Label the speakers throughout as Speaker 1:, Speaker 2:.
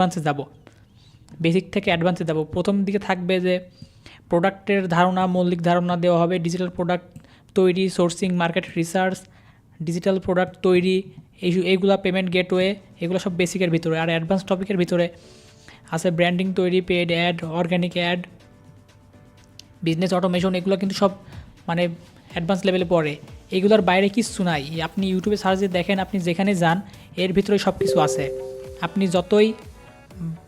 Speaker 1: অ্যাডভান্সে যাব, বেসিক থেকে অ্যাডভান্সে যাব। প্রথম দিকে থাকবে যে প্রোডাক্টের ধারণা, মৌলিক ধারণা দেওয়া হবে, ডিজিটাল প্রোডাক্ট তৈরি, sourcing, market research, digital product তৈরি, এইগুলা পেমেন্ট গেটওয়ে, এগুলো সব বেসিকের ভিতরে। আর অ্যাডভান্স টপিকের ভিতরে আছে ব্র্যান্ডিং তৈরি, paid ad, organic ad, business automation, এগুলো কিন্তু সব মানে অ্যাডভান্স লেভেলে পড়ে। এগুলোর বাইরে কিচ্ছু নাই। আপনি ইউটিউবে সার্চে দেখেন, আপনি যেখানে যান এর ভিতরে সব কিছু আছে। আপনি যতই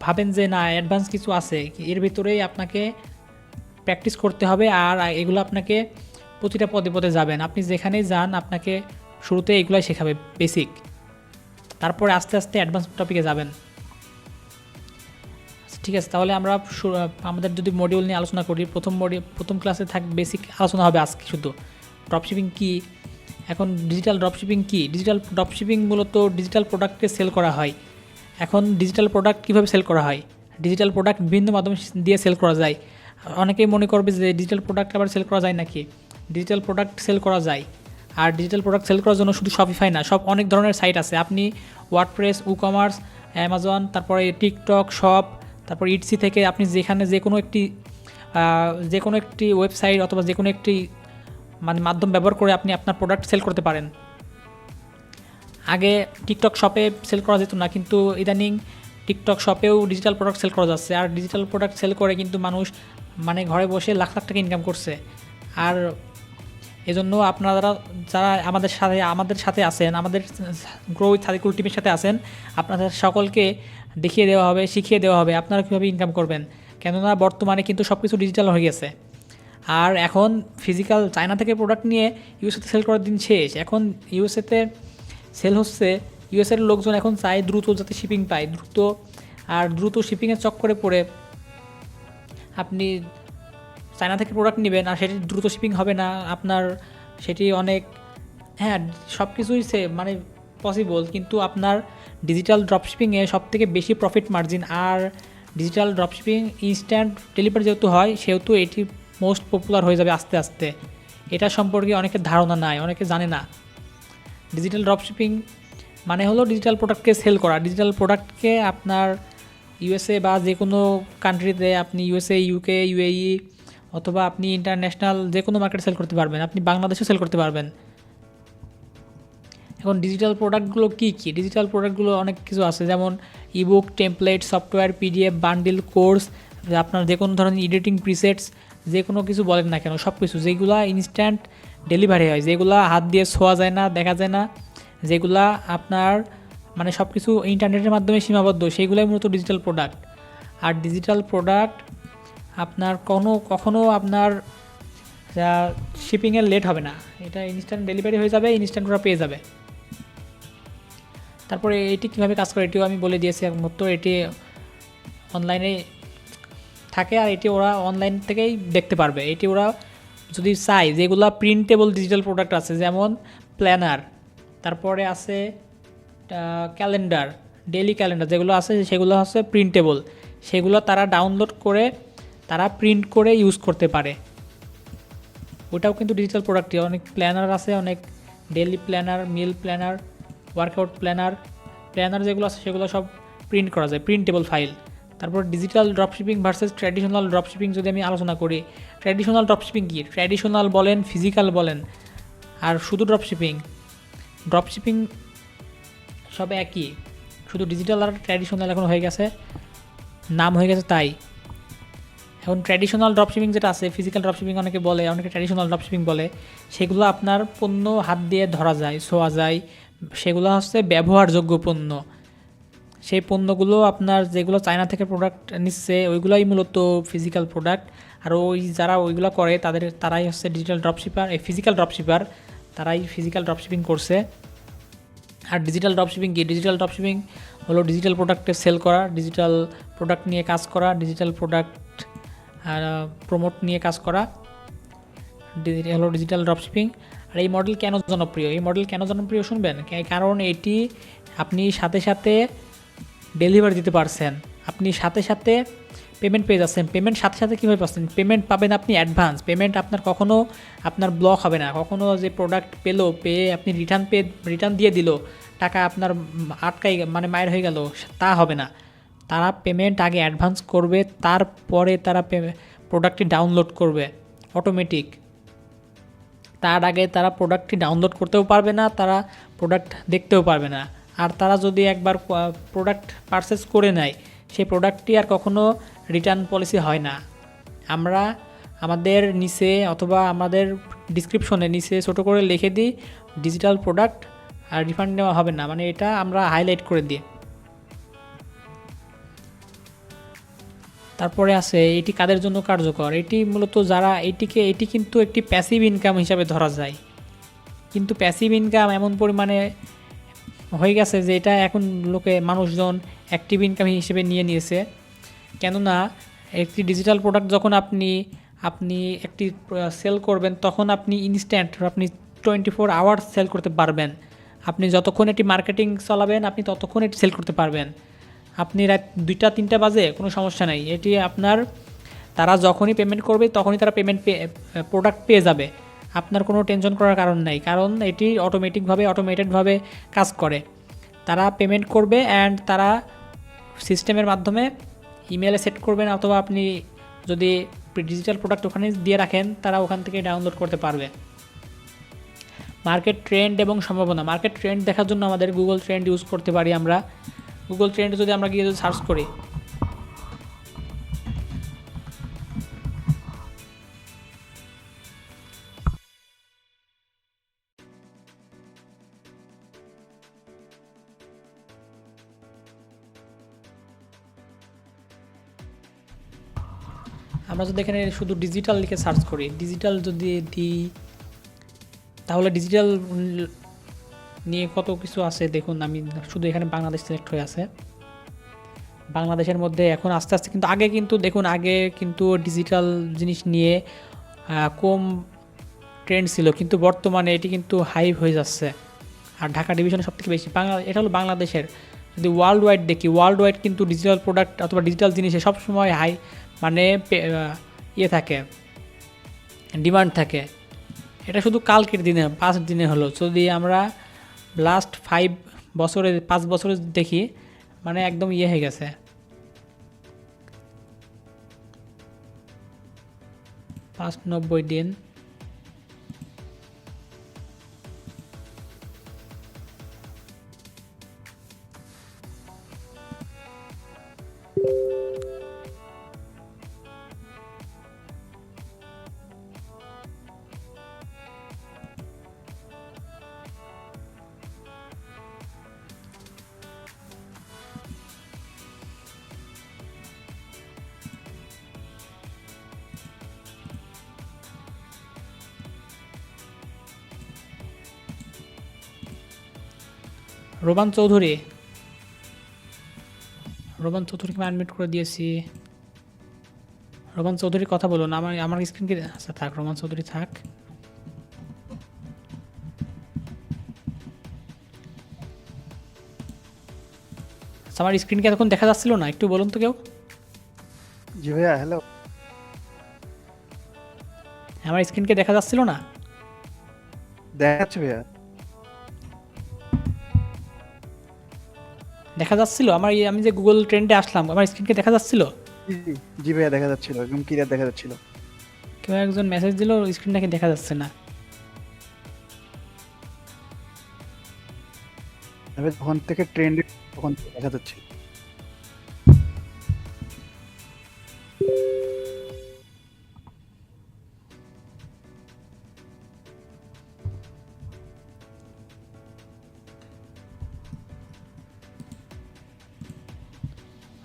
Speaker 1: ভাবেন যে না অ্যাডভান্স কিছু আছে, এর ভিতরেই আপনাকে প্র্যাকটিস করতে হবে। আর এগুলো আপনাকে প্রতিটা পদে পদে যাবেন, আপনি যেখানেই যান আপনাকে শুরুতে এগুলাই শেখাবে বেসিক, তারপরে আস্তে আস্তে অ্যাডভান্স টপিকে যাবেন। ঠিক আছে, তাহলে আমরা আমাদের যদি মডিউল নিয়ে আলোচনা করি, প্রথম ক্লাসে বেসিক আলোচনা হবে আজকে শুধু ড্রপশিপিং কী। এখন ডিজিটাল ড্রপশিপিং কী? ডিজিটাল ড্রপশিপিং মূলত ডিজিটাল প্রোডাক্টকে সেল করা হয়। এখন ডিজিটাল প্রোডাক্ট কীভাবে সেল করা হয়? ডিজিটাল প্রোডাক্ট বিভিন্ন মাধ্যমে দিয়ে সেল করা যায়। অনেকেই মনে করবে যে ডিজিটাল প্রোডাক্ট আবার সেল করা যায় নাকি? ডিজিটাল প্রোডাক্ট সেল করা যায়। আর ডিজিটাল প্রোডাক্ট সেল করার জন্য শুধু শপিফাই না, সব অনেক ধরনের সাইট আছে। আপনি ওয়ার্ডপ্রেস, ই-কমার্স, অ্যামাজন, তারপরে টিকটক শপ, তারপর ইটসি থেকে আপনি যেখানে যে কোনো একটি ওয়েবসাইট অথবা যে কোনো একটি মানে মাধ্যম ব্যবহার করে আপনি আপনার প্রোডাক্ট সেল করতে পারেন। আগে টিকটক শপে সেল করা যেত না, কিন্তু ইদানিং টিকটক শপেও ডিজিটাল প্রোডাক্ট সেল করা যাচ্ছে। আর ডিজিটাল প্রোডাক্ট সেল করে কিন্তু মানুষ মানে ঘরে বসে লাখ লাখ টাকা ইনকাম করছে। আর এজন্য আপনারা যারা আমাদের সাথে আছেন, আমাদের গ্রো উইথ সাদিকুল টিমের সাথে আছেন, আপনাদের সকলকে দেখিয়ে দেওয়া হবে, শিখিয়ে দেওয়া হবে আপনারা কীভাবে ইনকাম করবেন। কেননা বর্তমানে কিন্তু সব কিছু ডিজিটাল হয়ে গেছে। আর এখন ফিজিক্যাল চায়না থেকে প্রোডাক্ট নিয়ে ইউএসএতে সেল করার দিন শেষ। এখন ইউএসএতে সেল হচ্ছে, ইউএসএর লোকজন এখন চায় দ্রুত যাতে শিপিং পায়, দ্রুত শিপিংয়ের চক্করে পড়ে আপনি চায়না থেকে প্রোডাক্ট নেবেন আর সেটি দ্রুত শিপিং হবে না আপনার, সেটি অনেক সব কিছুই মানে পসিবল, কিন্তু আপনার ডিজিটাল ড্রপশিপিংয়ে সবথেকে বেশি প্রফিট মার্জিন। আর ডিজিটাল ড্রপশিপিং ইনস্ট্যান্ট ডেলিভারি যেহেতু হয়, সেহেতু এটি মোস্ট পপুলার হয়ে যাবে আস্তে আস্তে। এটা সম্পর্কে অনেকের ধারণা নাই, অনেকে জানে না। ডিজিটাল ড্রপশিপিং মানে হলো ডিজিটাল প্রোডাক্টকে সেল করা। ডিজিটাল প্রোডাক্টকে আপনার ইউএসএ বা যে কোনো কান্ট্রিতে, আপনি ইউএসএ, ইউকে, ইউএই অথবা আপনি ইন্টারন্যাশনাল যে কোনো মার্কেটে সেল করতে পারবেন, আপনি বাংলাদেশেও সেল করতে পারবেন। এখন ডিজিটাল প্রোডাক্টগুলো কী কী? ডিজিটাল প্রোডাক্টগুলো অনেক কিছু আছে, যেমন ebook, template, software, PDF, bundle, course, আপনার যে কোনো ধরনের এডিটিং প্রিসেটস, যে কোনো কিছু বলেন না কেন, সব কিছু যেগুলা ইনস্ট্যান্ট ডেলিভারি হয়, যেগুলা হাত দিয়ে ছোঁয়া যায় না, দেখা যায় না, যেগুলা আপনার মানে সব কিছু ইন্টারনেটের মাধ্যমে সীমাবদ্ধ, সেইগুলাই মূলত ডিজিটাল প্রোডাক্ট। আর ডিজিটাল প্রোডাক্ট আপনার কখনও আপনার শিপিংয়ের লেট হবে না, এটা ইনস্ট্যান্ট ডেলিভারি হয়ে যাবে, ইনস্ট্যান্ট ওরা পেয়ে যাবে। তারপরে এটি কীভাবে কাজ করে এটিও আমি বলে দিয়েছি একমাত্র। এটি অনলাইনে থাকে আর এটি ওরা অনলাইন থেকেই দেখতে পারবে। এটি ওরা যদি চায়, যেগুলো প্রিন্টেবল ডিজিটাল প্রোডাক্ট আছে, যেমন প্ল্যানার, তারপরে আছে ক্যালেন্ডার, ডেইলি ক্যালেন্ডার যেগুলো আছে সেগুলো হচ্ছে প্রিন্টেবল, সেগুলো তারা ডাউনলোড করে তারা প্রিন্ট করে ইউজ করতে পারে। ওটাও কিন্তু ডিজিটাল প্রোডাক্টই। অনেক প্ল্যানার আছে, অনেক ডেইলি প্ল্যানার, মিল প্ল্যানার, ওয়ার্কআউট প্ল্যানার যেগুলো আছে সেগুলো সব প্রিন্ট করা যায়, প্রিন্টেবল ফাইল। তারপর digital dropshipping versus traditional dropshipping যদি আমি আলোচনা করি, ট্র্যাডিশনাল ড্রপশিপিং কী? ট্র্যাডিশনাল বলেন, ফিজিক্যাল বলেন, আর শুধু ড্রপশিপিং সব একই, শুধু ডিজিটাল আর ট্র্যাডিশনাল এখন হয়ে গেছে, নাম হয়ে গেছে তাই। এখন ট্র্যাডিশনাল ড্রপশিপিং যেটা আছে, ফিজিক্যাল ড্রপশিপিং অনেকে বলে, অনেকে ট্র্যাডিশনাল ড্রপশিপিং বলে, সেগুলো আপনার পণ্য হাত দিয়ে ধরা যায়, ছোঁয়া যায়, সেগুলো হচ্ছে ব্যবহারযোগ্য পণ্য। সেই পণ্যগুলো আপনার যেগুলো চায়না থেকে প্রোডাক্ট নিচ্ছে ওইগুলোই মূলত ফিজিক্যাল প্রোডাক্ট। আর যারা ওইগুলো করে তারাই হচ্ছে ডিজিটাল ড্রপশিপার, ফিজিক্যাল ড্রপশিপার, তারাই ফিজিক্যাল ড্রপশিপিং করছে। আর ডিজিটাল ড্রপশিপিং কি? ডিজিটাল ড্রপশিপিং হলো ডিজিটাল প্রোডাক্টে সেল করা, ডিজিটাল প্রোডাক্ট নিয়ে কাজ করা, ডিজিটাল প্রোডাক্ট প্রমোট নিয়ে কাজ করা, হলো ডিজিটাল ড্রপশিপিং। আর এই মডেল কেন জনপ্রিয় শুনবেন? কারণ এটি আপনি সাথে সাথে ডেলিভারি দিতে পারছেন, আপনি সাথে সাথে পেমেন্ট পেয়ে যাচ্ছেন। পেমেন্ট সাথে সাথে কীভাবে পাচ্ছেন? পেমেন্ট পাবেন আপনি অ্যাডভান্স পেমেন্ট, আপনার কখনও আপনার ব্লক হবে না, কখনও যে প্রোডাক্ট পেয়ে আপনি রিটার্ন দিয়ে দিল, টাকা আপনার আটকাই মানে মায়ের হয়ে গেল, তা হবে না। তারা পেমেন্ট আগে অ্যাডভান্স করবে, তারপরে তারা প্রোডাক্টটি ডাউনলোড করবে অটোমেটিক। তার আগে তারা প্রোডাক্টটি ডাউনলোড করতেও পারবে না, তারা প্রোডাক্ট দেখতেও পারবে না। আর তারা যদি একবার প্রোডাক্ট পারচেস করে নেয়, সেই প্রোডাক্টটি আর কখনো রিটার্ন পলিসি হয় না। আমরা আমাদের নিচে অথবা আমাদের ডিসক্রিপশনে নিচে ছোটো করে লিখে দিই ডিজিটাল প্রোডাক্ট আর রিফান্ড নেওয়া হবে না, মানে এটা আমরা হাইলাইট করে দিই। তারপরে আছে এটি কাদের জন্য কার্যকর। এটি মূলত যারা এটি কিন্তু একটি প্যাসিভ ইনকাম হিসাবে ধরা যায়, কিন্তু প্যাসিভ ইনকাম এমন পরিমাণে হয়ে গেছে যে এটা এখন মানুষজন অ্যাক্টিভ ইনকাম হিসেবে নিয়ে নিয়েছে। কেননা একটি ডিজিটাল প্রোডাক্ট যখন আপনি একটি সেল করবেন, তখন আপনি ইনস্ট্যান্ট, আপনি 24 আওয়ার্স সেল করতে পারবেন। আপনি যতক্ষণ এটি মার্কেটিং চালাবেন, আপনি ততক্ষণ এটি সেল করতে পারবেন। আপনি রাত 2টা-3টা বাজে কোনো সমস্যা নাই, এটি আপনার তারা যখনই পেমেন্ট করবে তখনই তারা প্রোডাক্ট পেয়ে যাবে। আপনার কোনো টেনশন করার কারণ নাই, কারণ এটি অটোমেটেডভাবে কাজ করে। তারা পেমেন্ট করবে অ্যান্ড তারা সিস্টেমের মাধ্যমে ইমেলে সেট করবেন, অথবা আপনি যদি ডিজিটাল প্রোডাক্ট ওখানে দিয়ে রাখেন, তারা ওখান থেকে ডাউনলোড করতে পারবে। মার্কেট ট্রেন্ড এবং সম্ভাবনা। মার্কেট ট্রেন্ড দেখার জন্য আমাদের গুগল ট্রেন্ড ইউজ করতে পারি। আমরা গুগল ট্রেন্ডে যদি আমরা গিয়ে সার্চ করি, আমরা যদি এখানে শুধু ডিজিটাল লিখে সার্চ করি, ডিজিটাল যদি দিই, তাহলে ডিজিটাল নিয়ে কত কিছু আছে দেখুন। আমি শুধু এখানে বাংলাদেশ সিলেক্ট হয়ে আছে। বাংলাদেশের মধ্যে এখন আস্তে আস্তে কিন্তু আগে কিন্তু ডিজিটাল জিনিস নিয়ে কম ট্রেন্ড ছিল, কিন্তু বর্তমানে এটি কিন্তু হাইপ হয়ে যাচ্ছে। আর ঢাকা ডিভিশনে সবথেকে বেশি এটা হলো বাংলাদেশের। যদি ওয়ার্ল্ড ওয়াইড দেখি, ওয়ার্ল্ড ওয়াইড কিন্তু ডিজিটাল প্রোডাক্ট অথবা ডিজিটাল জিনিসে সবসময় মানে থাকে, ডিমান্ড থাকে। এটা শুধু কালকের দিনে 5 দিনে হলো। যদি আমরা লাস্ট 5 বছরে দেখি, মানে একদম হয়ে গেছে। পাঁচ 90 দিন। রোমান চৌধুরীকে আনমিউট করে দিয়েছি। রোমান চৌধুরীর কথা বলুন। আমার স্ক্রিন কি? আচ্ছা থাক, রোমান চৌধুরী থাক। আচ্ছা, আমার স্ক্রিন কি এতক্ষণ দেখা যাচ্ছিল না? একটু বলুন তো কেউ।
Speaker 2: জি ভাইয়া, হ্যালো।
Speaker 1: আমার স্ক্রিনকে দেখা যাচ্ছিল না?
Speaker 2: দেখাচ্ছে ভাইয়া।
Speaker 1: দেখা যাচ্ছিল আমি যে গুগল ট্রেন্ডে আসলাম, আমার স্ক্রিনকে দেখা যাচ্ছিল?
Speaker 2: জি ভাইয়া, দেখা যাচ্ছিল, একদম ক্লিয়ার দেখা যাচ্ছিল।
Speaker 1: কেউ একজন মেসেজ দিল, স্ক্রিনটাকে দেখা যাচ্ছে না।
Speaker 2: তবে যখন থেকে ট্রেন্ড তখন দেখা যাচ্ছে।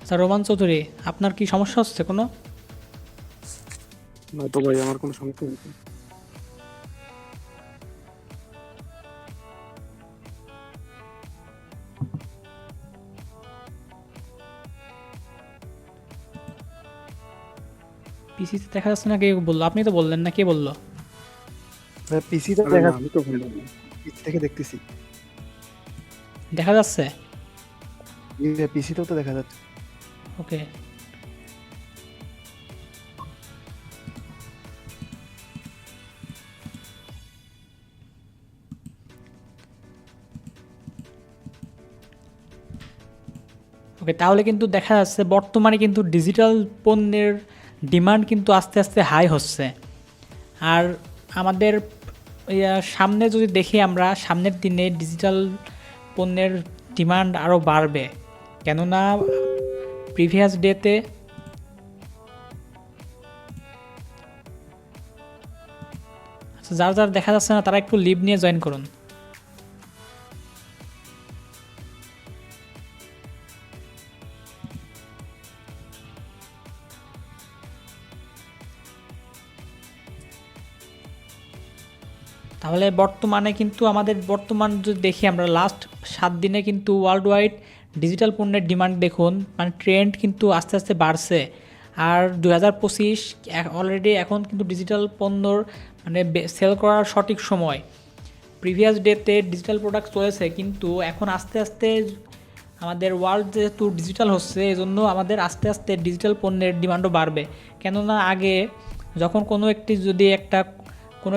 Speaker 1: আচ্ছা রোমান চৌধুরী, আপনার কি সমস্যা হচ্ছে কোনো?
Speaker 3: না তো ভাই, আমার কোনো সমস্যা নেই।
Speaker 1: পিসিতে দেখা যাচ্ছে না? কে বললো? আপনি তো বললেন না, কে বললো?
Speaker 2: ভাইয়া পিসিতে
Speaker 3: আরে
Speaker 2: দেখা,
Speaker 3: না, আমি তো বললাম না।
Speaker 2: পিসি থেকে দেখতেছি।
Speaker 1: দেখা যাচ্ছে?
Speaker 2: পিসিতেও তো দেখা যাচ্ছে।
Speaker 1: ওকে। ওকে, তাহলে কিন্তু দেখা যাচ্ছে বর্তমানে কিন্তু ডিজিটাল পণ্যের ডিমান্ড কিন্তু আস্তে আস্তে হাই হচ্ছে। আর আমাদের সামনে যদি দেখি আমরা, সামনের দিনে ডিজিটাল পণ্যের ডিমান্ড আরও বাড়বে, কেননা প্রিভিয়াস ডেতে আচ্ছা, যার যার দেখা যাচ্ছে না তারা একটু লিভ নিয়ে জয়েন করুন। তাহলে বর্তমানে কিন্তু আমাদের বর্তমান যদি দেখি আমরা লাস্ট 7 দিনে কিন্তু ওয়ার্ল্ড ওয়াইড ডিজিটাল পণ্যের ডিমান্ড দেখুন, মানে ট্রেন্ড কিন্তু আস্তে আস্তে বাড়ছে। আর 2025 অলরেডি এখন কিন্তু ডিজিটাল পণ্যর মানে সেল করার সঠিক সময়। প্রিভিয়াস ডেতে ডিজিটাল প্রোডাক্ট চলেছে, কিন্তু এখন আস্তে আস্তে আমাদের ওয়ার্ল্ড যেহেতু ডিজিটাল হচ্ছে, এই জন্য আমাদের আস্তে আস্তে ডিজিটাল পণ্যের ডিমান্ডও বাড়বে। কেননা আগে যখন কোনো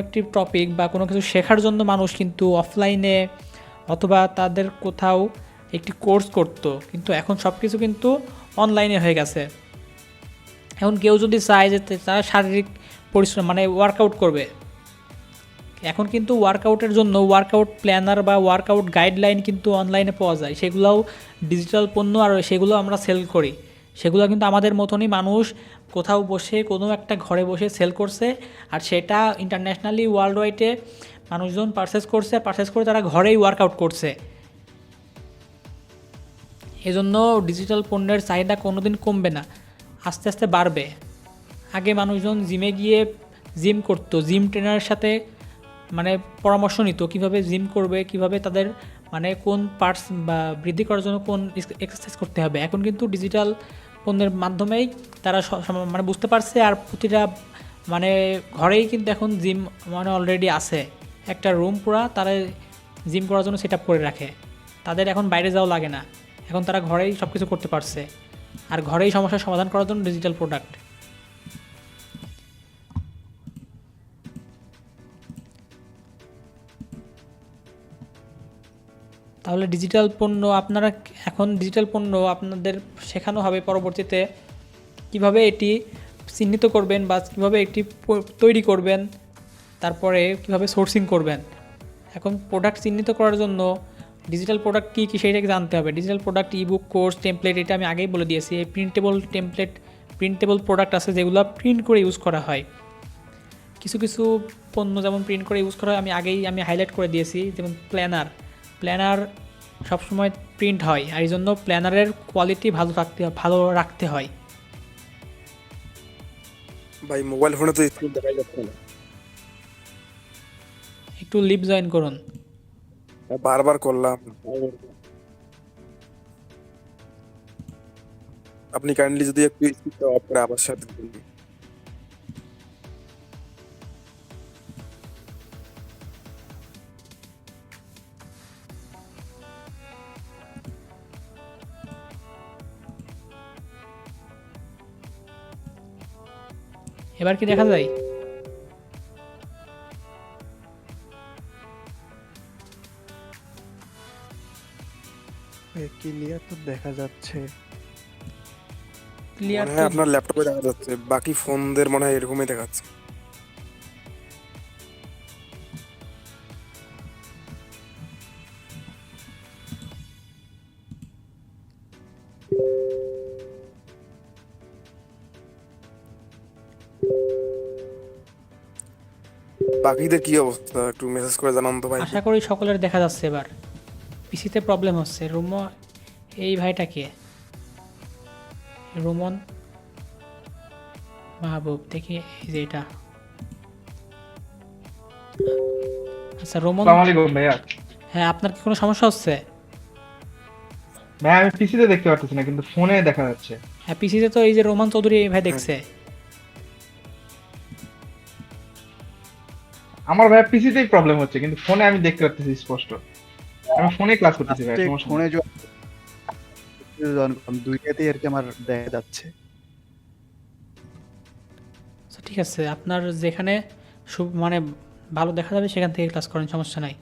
Speaker 1: একটি টপিক বা কোনো কিছু শেখার জন্য মানুষ কিন্তু অফলাইনে অথবা তাদের কোথাও একটি কোর্স করতো, কিন্তু এখন সব কিছু কিন্তু অনলাইনে হয়ে গেছে। এখন কেউ যদি চায় যে তারা শারীরিক পরিশ্রম মানে ওয়ার্কআউট করবে, এখন কিন্তু ওয়ার্কআউটের জন্য ওয়ার্কআউট প্ল্যানার বা ওয়ার্কআউট গাইডলাইন কিন্তু অনলাইনে পাওয়া যায়, সেগুলোও ডিজিটাল পণ্য, আর সেগুলো আমরা সেল করি। সেগুলো কিন্তু আমাদের মতনই মানুষ কোথাও বসে কোনো একটা ঘরে বসে সেল করছে, আর সেটা ইন্টারন্যাশনালি ওয়ার্ল্ড ওয়াইডে মানুষজন পারচেস করে তারা ঘরেই ওয়ার্কআউট করছে। এজন্য ডিজিটাল পণ্যের চাহিদা কোনোদিন কমবে না, আস্তে আস্তে বাড়বে। আগে মানুষজন জিমে গিয়ে জিম করতো, জিম ট্রেনারের সাথে মানে পরামর্শ নিত কীভাবে জিম করবে, কিভাবে তাদের মানে কোন পার্টস বা বৃদ্ধি করার জন্য কোন এক্সারসাইজ করতে হবে। এখন কিন্তু ডিজিটাল পণ্যের মাধ্যমেই তারা মানে বুঝতে পারছে, আর প্রতিটা মানে ঘরেই কিন্তু এখন জিম মানে অলরেডি আছে, একটা রুম পুরা তারা জিম করার জন্য সেট আপ করে রাখে। তাদের এখন বাইরে যাওয়া লাগে না, এখন তারা ঘরেই সব কিছু করতে পারছে, আর ঘরেই সমস্যার সমাধান করার জন্য ডিজিটাল প্রোডাক্ট। তাহলে ডিজিটাল পণ্য আপনাদের শেখানো হবে পরবর্তীতে কিভাবে এটি চিহ্নিত করবেন বা কিভাবে এটি তৈরি করবেন, তারপরে কিভাবে সোর্সিং করবেন। এখন প্রোডাক্ট চিহ্নিত করার জন্য ডিজিটাল প্রোডাক্ট কী কী সেইটাকে জানতে হবে। Digital product ebook, course, template, এটা আমি আগেই বলে দিয়েছি। এই প্রিন্টেবল প্রোডাক্ট আছে যেগুলো প্রিন্ট করে ইউজ করা হয়। কিছু কিছু পণ্য যেমন প্রিন্ট করে ইউজ করা হয় আমি হাইলাইট করে দিয়েছি, যেমন প্ল্যানার সবসময় প্রিন্ট হয়, আর এই জন্য প্ল্যানারের কোয়ালিটি ভালো রাখতে হয়।
Speaker 3: ভাই মোবাইল ফোনে তো স্ক্রিন দেখা যাচ্ছে না,
Speaker 1: একটু লিভ জয়েন করুন।
Speaker 3: বারবার করলাম। আপনি কাইন্ডলি যদি একটু স্পিডটা অফ করে আবার সাথে দিন।
Speaker 1: এবার কি দেখা যায়?
Speaker 2: ক্লিয়ার তো দেখা যাচ্ছে।
Speaker 1: ক্লিয়ার
Speaker 3: মনে হয় আপনার ল্যাপটপে দেখা যাচ্ছে, বাকি ফোনদের মনে হয় এরকমই দেখাচ্ছে। বাকিদের কি অবস্থা একটু মেসেজ করে জানান তো ভাই।
Speaker 1: আশা করি সকলের দেখা যাচ্ছে। এবার পিসিতে প্রবলেম হচ্ছে। এই ভাইটা কে? রোমন মাহবুব, দেখি এই যে এটা। আচ্ছা রোমন,
Speaker 4: আসসালামু আলাইকুম ভাইয়া।
Speaker 1: হ্যাঁ আপনার কি কোনো সমস্যা হচ্ছে?
Speaker 4: ভাই আমি পিসিতে দেখতে পারতেছি না, কিন্তু ফোনে দেখা যাচ্ছে।
Speaker 1: হ্যাঁ পিসিতে তো এই যে রোমান চৌধুরী এই ভাই দেখছে।
Speaker 4: আমার ভাইয়া পিসিতেই প্রবলেম হচ্ছে, কিন্তু ফোনে আমি দেখতে পারতেছি স্পষ্ট। আমি ফোনে ক্লাস করতেছি ভাই, সমস্যা নেই।
Speaker 2: ফোনে দুইটাতেই আর কি আমার দেখা যাচ্ছে।
Speaker 1: আচ্ছা ঠিক আছে, আপনার যেখানে মানে ভালো দেখা যাবে সেখান থেকে ক্লাস করেন, সমস্যা নাই।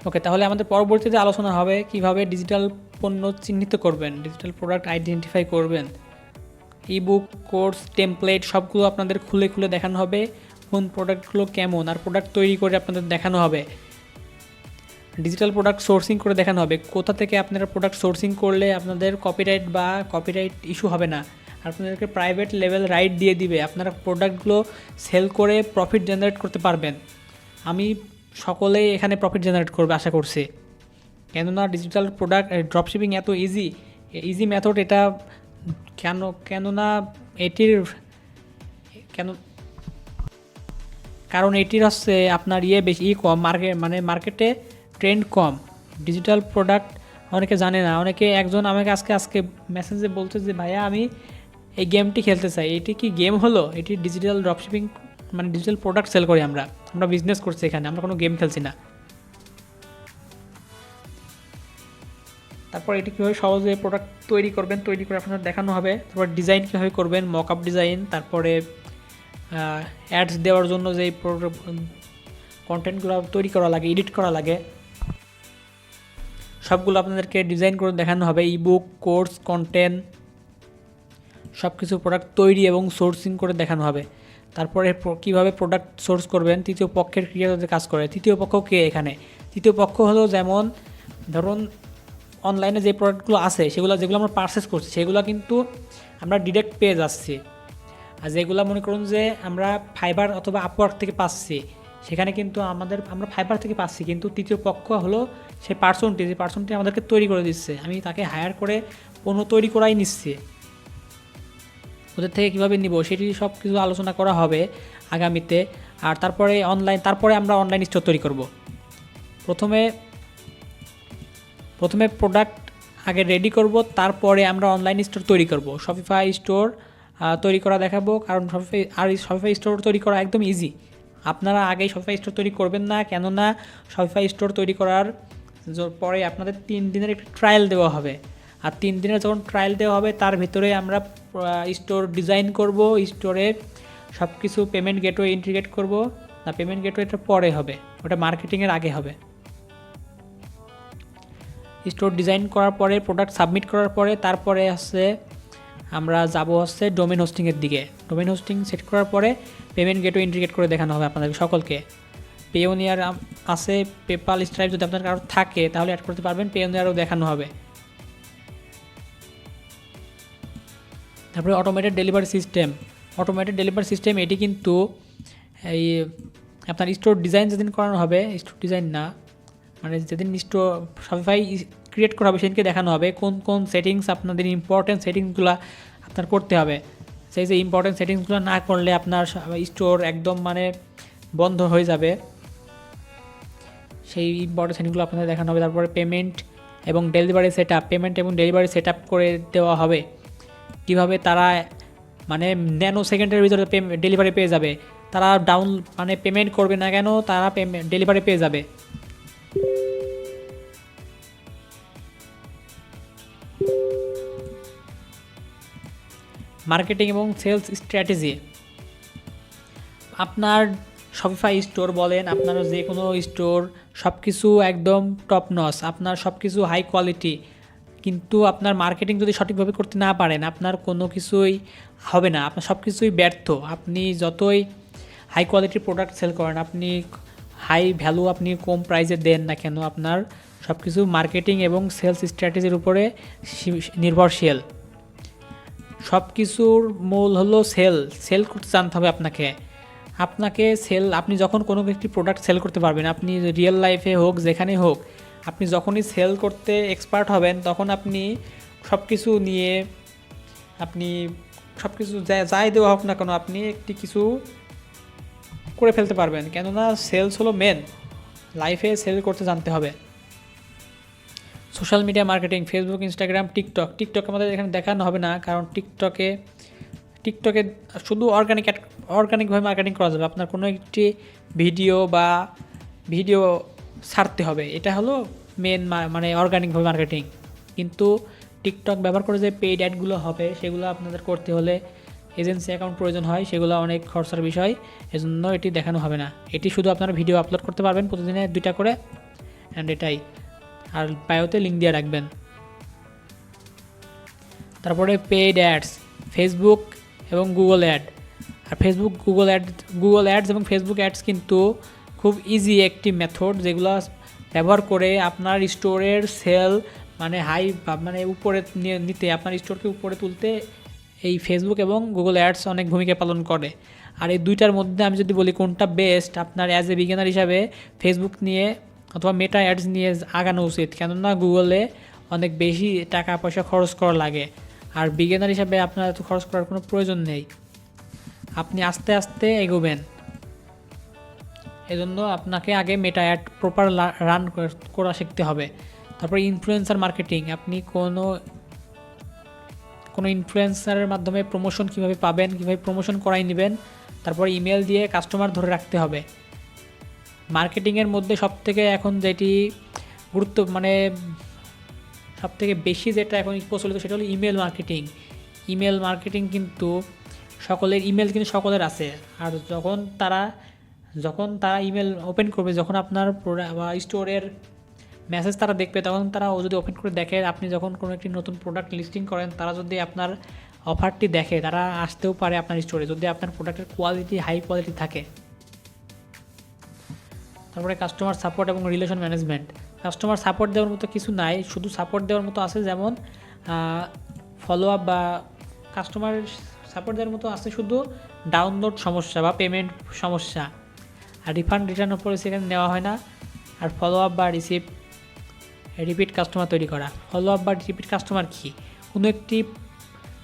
Speaker 1: ওকে, তাহলে আমাদের পরবর্তীতে আলোচনা হবে কিভাবে ডিজিটাল পণ্য চিহ্নিত করবেন, ডিজিটাল প্রোডাক্ট আইডেন্টিফাই করবেন। ইবুক, কোর্স, টেমপ্লেট সবগুলো আপনাদের খুলে খুলে দেখানো হবে, কোন প্রোডাক্টগুলো কেমন, আর প্রোডাক্ট তৈরি করে আপনাদের দেখানো হবে। ডিজিটাল প্রোডাক্ট সোর্সিং করে দেখানো হবে, কোথা থেকে আপনারা প্রোডাক্ট সোর্সিং করলে আপনাদের কপিরাইট ইস্যু হবে না, আর আপনাদেরকে প্রাইভেট লেভেল রাইট দিয়ে দিবে, আপনারা প্রোডাক্টগুলো সেল করে প্রফিট জেনারেট করতে পারবেন। আমি সকলেই এখানে প্রফিট জেনারেট করবে আশা করছি, কেননা ডিজিটাল প্রোডাক্ট ড্রপশিপিং এত ইজি মেথড। এটা কেননা এটির কারণ এটির হচ্ছে আপনার বেশি কম মার্কেটে ট্রেন্ড কম। ডিজিটাল প্রোডাক্ট অনেকে জানে না, একজন আমাকে আজকে মেসেজে বলছে যে ভাইয়া আমি এই গেমটি খেলতে চাই। এটি কি গেম হলো? এটি ডিজিটাল ড্রপশিপিং, মানে ডিজিটাল প্রোডাক্ট সেল করি আমরা বিজনেস করছি এখানে, আমরা কোনো গেম খেলছি না। তারপর এটি কীভাবে সহজে প্রোডাক্ট তৈরি করবেন, তৈরি করে আপনাদের দেখানো হবে। তারপর ডিজাইন কীভাবে করবেন, মক আপ ডিজাইন, তারপরে অ্যাডস দেওয়ার জন্য যেই কন্টেন্টগুলো তৈরি করা লাগে, এডিট করা লাগে, সবগুলো আপনাদেরকে ডিজাইন করে দেখানো হবে। ইবুক, কোর্স, কন্টেন্ট সব কিছু প্রোডাক্ট তৈরি এবং সোর্সিং করে দেখানো হবে। তারপরে কীভাবে প্রোডাক্ট সোর্স করবেন, তৃতীয় পক্ষের ক্রিয়েটরদের কাজ করে। তৃতীয় পক্ষ কে এখানে? তৃতীয় পক্ষ হলো যেমন ধরুন অনলাইনে যে প্রোডাক্টগুলো আছে যেগুলো আমরা পারচেস করছি সেগুলো কিন্তু আমরা ডিরেক্ট পেয়ে যাচ্ছি, আর যেগুলো মনে করুন যে আমরা ফাইবার অথবা আপওয়ার্ক থেকে পাচ্ছি, সেখানে কিন্তু আমরা ফাইবার থেকে পাচ্ছি, কিন্তু তৃতীয় পক্ষ হলো সেই পার্সনটি আমাদেরকে তৈরি করে দিচ্ছে, আমি তাকে হায়ার করে পণ্য তৈরি করাই নিচ্ছি। ওদের থেকে কীভাবে নিব সেটি সব কিছু আলোচনা করা হবে আগামীতে। আর তারপরে আমরা অনলাইন স্টোর তৈরি করব। প্রথমে প্রোডাক্ট আগে রেডি করব, তারপরে আমরা অনলাইন স্টোর তৈরি করব। শপিফাই স্টোর তৈরি করা দেখাবো, কারণ শপিফাই স্টোর তৈরি করা একদম ইজি। আপনারা আগেই শপিফাই স্টোর তৈরি করবেন না, কেননা শপিফাই স্টোর তৈরি করার পরে আপনাদের 3 দিনের একটি ট্রায়াল দেওয়া হবে, আর 3 দিনের যখন ট্রায়াল দেওয়া হবে তার ভিতরে আমরা স্টোর ডিজাইন করব, স্টোরে সব কিছু পেমেন্ট গেটওয়ে ইন্টিগ্রেট করব। না, পেমেন্ট গেটওয়েটা পরে হবে, ওটা মার্কেটিংয়ের আগে হবে। স্টোর ডিজাইন করার পরে, প্রোডাক্ট সাবমিট করার পরে, তারপরে আমরা যাব ডোমেন হোস্টিংয়ের দিকে। ডোমেন হোস্টিং সেট করার পরে পেমেন্ট গেটওয়ে ইন্টিগ্রেট করে দেখানো হবে আপনাদের সকলকে। পেওনিয়ার আছে, পেপাল, স্ট্রাইপ যদি আপনার কারো থাকে তাহলে অ্যাড করতে পারবেন, পেওনিয়ারও দেখানো হবে। তারপরে অটোমেটেড ডেলিভারি সিস্টেম, এটি কিন্তু এই আপনার স্টোর ডিজাইন যেদিন করানো হবে, স্টোর ডিজাইন না মানে যেদিন স্টোর শপিফাই ক্রিয়েট করা হবে সেদিনকে দেখানো হবে কোন কোন সেটিংস আপনাদের ইম্পর্টেন্ট সেটিংসগুলো আপনার করতে হবে। সেই যে ইম্পর্টেন্ট সেটিংসগুলো না করলে আপনার স্টোর একদম বন্ধ হয়ে যাবে, সেই ইম্পর্টেন্ট সেটিংসগুলো আপনাদের দেখানো হবে। তারপরে পেমেন্ট এবং ডেলিভারি সেট আপ করে দেওয়া হবে, কীভাবে তারা ন্যানো সেকেন্ডের ভিতরে ডেলিভারি পেয়ে যাবে। তারা পেমেন্ট করবে না কেন, তারা ডেলিভারি পেয়ে যাবে। মার্কেটিং এবং সেলস স্ট্র্যাটেজি, আপনার শপিফাই স্টোর বলেন, আপনার যে কোনো স্টোর সব কিছু একদম টপ নচ, আপনার সব কিছু হাই কোয়ালিটি, কিন্তু আপনার মার্কেটিং যদি সঠিকভাবে করতে না পারেন আপনার কোনো কিছুই হবে না, আপনার সব কিছুই ব্যর্থ। আপনি যতই হাই কোয়ালিটির প্রোডাক্ট সেল করেন, আপনি হাই ভ্যালু আপনি কম প্রাইসে দেন না কেন, আপনার সব কিছু মার্কেটিং এবং সেলস স্ট্র্যাটেজির উপরে নির্ভরশীল। সব কিছুর মূল হলো সেল করতে জানতে হবে আপনি যখন কোনো একটি প্রোডাক্ট সেল করতে পারবেন, আপনি রিয়েল লাইফে হোক যেখানে হোক, আপনি যখনই সেল করতে এক্সপার্ট হবেন তখন আপনি সব কিছু নিয়ে যাই দেওয়া হোক না কেন আপনি একটি কিছু করে ফেলতে পারবেন, কেননা সেলস হলো মেন। লাইফে সেল করতে জানতে হবে। Social media marketing, Facebook, Instagram, TikTok আমাদের এখানে দেখানো হবে না, কারণ টিকটকে শুধু অর্গানিকভাবে মার্কেটিং করা যাবে। আপনার কোনো একটি ভিডিও ছাড়তে হবে, এটা হলো মেন অর্গানিকভাবে মার্কেটিং। কিন্তু টিকটক ব্যবহার করে যে পেইড অ্যাডগুলো হবে সেগুলো আপনাদের করতে হলে এজেন্সি অ্যাকাউন্ট প্রয়োজন হয়, সেগুলো অনেক খরচার বিষয়, এজন্য এটি দেখানো হবে না। এটি শুধু আপনারা ভিডিও আপলোড করতে পারবেন প্রতিদিনে 2টা করে, অ্যান্ড এটাই, আর বায়োতে লিঙ্ক দিয়ে রাখবেন। তারপরে পেইড অ্যাডস, ফেসবুক এবং গুগল অ্যাড। আর গুগল অ্যাডস এবং ফেসবুক অ্যাডস কিন্তু খুব ইজি একটি মেথড, যেগুলো ব্যবহার করে আপনার স্টোরের সেল মানে মানে উপরে নিতে, আপনার স্টোরকে উপরে তুলতে এই ফেসবুক এবং গুগল অ্যাডস অনেক ভূমিকা পালন করে। আর এই দুইটার মধ্যে আমি যদি বলি কোনটা বেস্ট, আপনার অ্যাজ এ বিগিনার হিসাবে ফেসবুক নিয়ে অথবা মেটা অ্যাডস নিয়ে আগানো উচিত, কেননা গুগলে অনেক বেশি টাকা পয়সা খরচ করা লাগে, আর বিগিনার হিসাবে আপনার এত খরচ করার কোনো প্রয়োজন নেই, আপনি আস্তে আস্তে এগোবেন। এজন্য আপনাকে আগে মেটা অ্যাড প্রপার রান করা শিখতে হবে। তারপরে ইনফ্লুয়েন্সার মার্কেটিং, আপনি কোনো ইনফ্লুয়েন্সারের মাধ্যমে প্রমোশন কীভাবে পাবেন, কীভাবে প্রমোশন করাই নেবেন। তারপরে ইমেল দিয়ে কাস্টমার ধরে রাখতে হবে। মার্কেটিংয়ের মধ্যে সবথেকে এখন যেটি মানে সবথেকে বেশি যেটা এখন প্রচলিত সেটা হলো ইমেল মার্কেটিং। ইমেল মার্কেটিং কিন্তু ইমেল কিন্তু সকলের আছে, আর যখন তারা ইমেল ওপেন করবে, যখন আপনার বা স্টোরের মেসেজ তারা দেখবে, তখন তারা যদি ওপেন করে দেখে আপনি যখন কোনো একটি নতুন প্রোডাক্ট লিস্টিং করেন, তারা যদি আপনার অফারটি দেখে, তারা আসতেও পারে আপনার স্টোরে, যদি আপনার প্রোডাক্টের কোয়ালিটি হাই কোয়ালিটি থাকে। তারপরে কাস্টমার সাপোর্ট এবং রিলেশন ম্যানেজমেন্ট। কাস্টমার সাপোর্ট দেওয়ার মতো কিছু নাই, শুধু সাপোর্ট দেওয়ার মতো আছে যেমন ফলো আপ, বা কাস্টমার সাপোর্ট দেওয়ার মতো আছে শুধু ডাউনলোড সমস্যা বা পেমেন্ট সমস্যা, আর রিটার্ন পলিসি এখানে নেওয়া হয় না। আর ফলো আপ বা রিপিট কাস্টমার তৈরি করা। ফলো আপ বা রিপিট কাস্টমার কি? কোনো একটি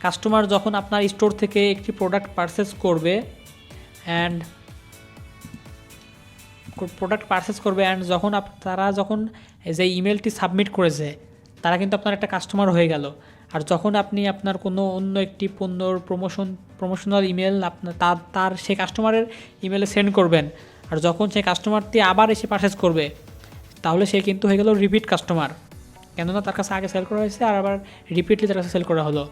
Speaker 1: কাস্টমার যখন আপনার স্টোর থেকে একটি প্রোডাক্ট পারচেস করবে অ্যান্ড তারা যখন যে ইমেলটি সাবমিট করেছে, তারা কিন্তু আপনার একটা কাস্টমার হয়ে গেল। আর যখন আপনি আপনার কোনো অন্য একটি পণ্যর প্রমোশনাল ইমেল তার সেই কাস্টমারের ইমেলে সেন্ড করবেন, আর যখন সেই কাস্টমারটি আবার এসে পারচেস করবে, তাহলে সে কিন্তু হয়ে গেল রিপিট কাস্টমার, কেননা তার কাছে আগে সেল করা হয়েছে আর আবার রিপিটলি তার কাছে সেল করা হলো।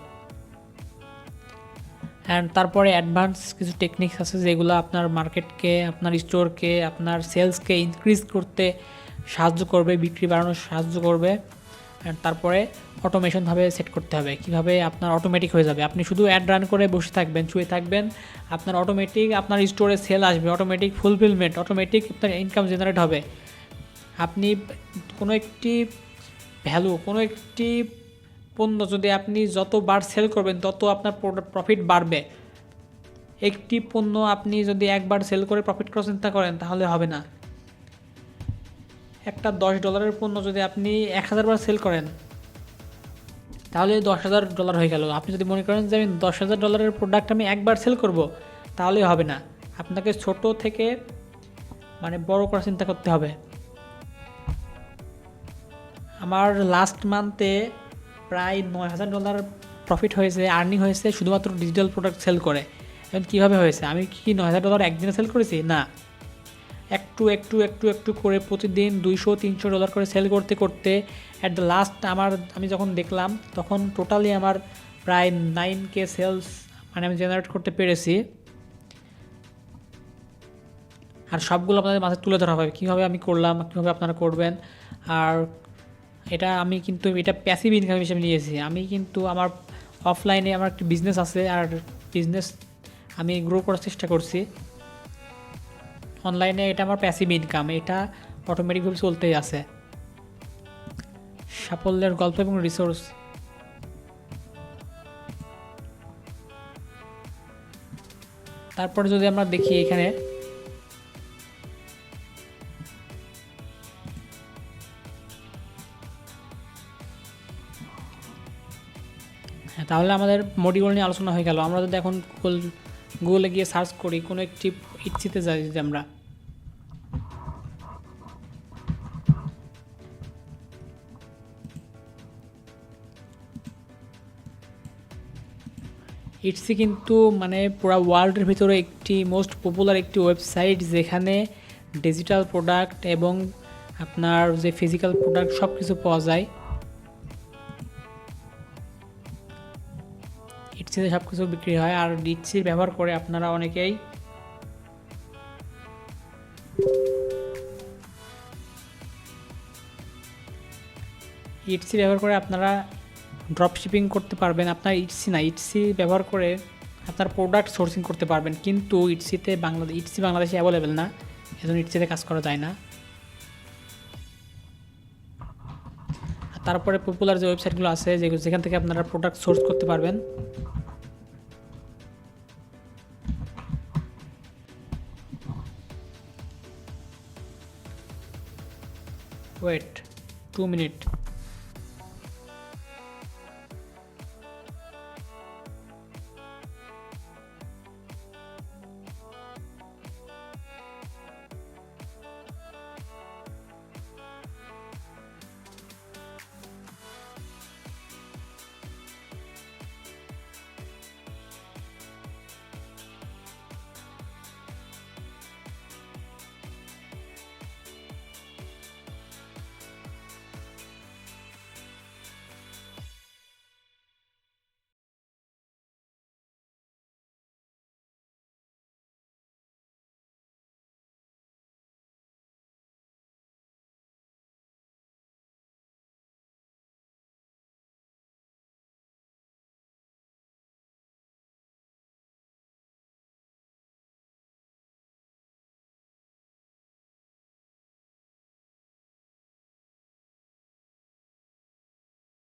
Speaker 1: অ্যান্ড তারপরে অ্যাডভান্স কিছু টেকনিক্স আছে যেগুলো আপনার মার্কেটকে, আপনার স্টোরকে, আপনার সেলসকে ইনক্রিজ করতে সাহায্য করবে, বিক্রি বাড়ানোর সাহায্য করবে। অ্যান্ড তারপরে অটোমেশনভাবে সেট করতে হবে, কীভাবে আপনার অটোমেটিক হয়ে যাবে। আপনি শুধু অ্যাড রান করে বসে থাকবেন, শুয়ে থাকবেন, আপনার অটোমেটিক আপনার স্টোরে সেল আসবে, অটোমেটিক ফুলফিলমেন্ট, অটোমেটিক আপনার ইনকাম জেনারেট হবে। আপনি কোনো একটি পণ্য যদি আপনি যতবার সেল করবেন তত আপনার প্রফিট বাড়বে। একটি পণ্য আপনি যদি একবার সেল করে প্রফিট করার চিন্তা করেন তাহলে হবে না। একটা $10 পণ্য যদি আপনি 1000 বার সেল করেন তাহলে $10,000 হয়ে গেল। আপনি যদি মনে করেন যে আমি $10,000 প্রোডাক্ট আমি একবার সেল করব, তাহলে হবে না, আপনাকে ছোট থেকে মানে বড় করার চিন্তা করতে হবে। আমার লাস্ট মান্থে প্রায় $9,000 প্রফিট হয়েছে, আর্নিং হয়েছে শুধুমাত্র ডিজিটাল প্রোডাক্ট সেল করে। এখন কীভাবে হয়েছে? আমি কি $9,000 একদিনে সেল করেছি? না, একটু একটু একটু একটু করে প্রতিদিন $200-300 করে সেল করতে করতে অ্যাট দ্য লাস্ট আমি যখন দেখলাম তখন টোটালি আমার প্রায় 9K সেলস মানে আমি জেনারেট করতে পেরেছি। আর সবগুলো আপনাদের মাঝে তুলে ধরা হবে কীভাবে আমি করলাম, কীভাবে আপনারা করবেন। আর এটা প্যাসিভ ইনকাম হিসেবে নিয়েছি। আমি কিন্তু আমার অফলাইনে আমার একটি বিজনেস আছে, আর বিজনেস আমি গ্রো করার চেষ্টা করছি। অনলাইনে এটা আমার প্যাসিভ ইনকাম, এটা অটোমেটিকভাবে চলতেই আছে। সাফল্যের গল্প এবং রিসোর্স। তারপরে যদি আমরা দেখি এখানে তাহলে আমাদের মডিউল নিয়ে আলোচনা হয়ে গেল। আমরা যদি এখন গুগলে গিয়ে সার্চ করি কোনো একটি ইটসিতে যাই, যদি আমরা ইটসি কিন্তু মানে পুরো ওয়ার্ল্ডের ভিতরে একটি মোস্ট পপুলার একটি ওয়েবসাইট, যেখানে ডিজিটাল প্রোডাক্ট এবং আপনার যে ফিজিক্যাল প্রোডাক্ট সব কিছু পাওয়া যায়। ইটসিতে সব কিছু বিক্রি হয়, আর ইটসি ব্যবহার করে আপনারা অনেকেই ইটসি ব্যবহার করে আপনারা ড্রপ শিপিং করতে পারবেন। আপনার ইটসি ব্যবহার করে আপনার প্রোডাক্ট সোর্সিং করতে পারবেন, কিন্তু ইটসি বাংলাদেশে অ্যাভেলেবেল না, এজন্য ইটসিতে কাজ করা যায় না। আর তারপরে পপুলার যে ওয়েবসাইটগুলো আছে যেখান থেকে আপনারা প্রোডাক্ট সোর্স করতে পারবেন, ওয়েট 2 মিনিট।